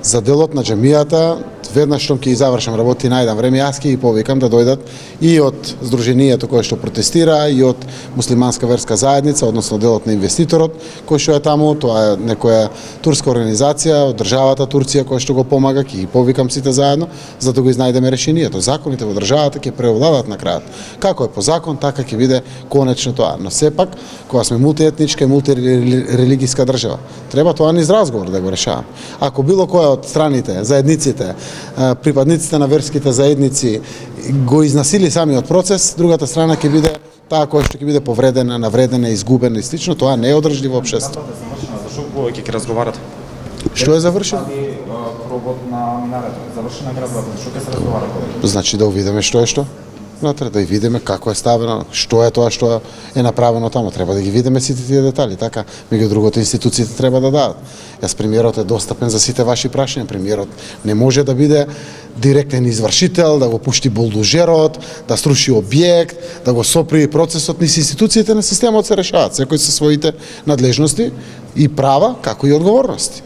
За делот на џамијата, веднаш што ќе завршам работи најдам време, јас ќе ги повикам да дојдат и од здруженијето кое што протестира, и од муслиманска верска заедница, односно делот на инвеститорот кој што е таму, тоа е некоја турска организација од државата Турција која што го помага, ќе ги повикам сите заедно за да го изнајдеме решението. Законите во државата ќе преовладат на крајот. Како е по закон, така ќе биде конечно тоа. Но сепак, кога сме мултиетничка и мултирелигиска држава, треба тоа низ разговор да го решаваме. Ако било која од страните, заедниците, припадниците на верските заедници го изнасили самиот процес, другата страна ќе биде таа која што ќе биде повредена, навредена, изгубена и слично, тоа не е одржливо општество. Зашо повеќе ќе разговарате? Што е завршил? Пробот на минарето, завршена градбата, зашо ќе се разговара повеќе? Значи да увидиме што е што. Внатре да видиме како е ставено, што е тоа што е направено таму. Треба да ги видиме сите тие детали, така меѓу другото институциите треба да дадат. Јас премиерот е достапен за сите ваши прашања. Премиерот не може да биде директен извршител, да го пушти булдозерот, да сруши објект, да го сопри процесот. Низ институциите на системот се решаваат, секој со своите надлежности и права, како и одговорности.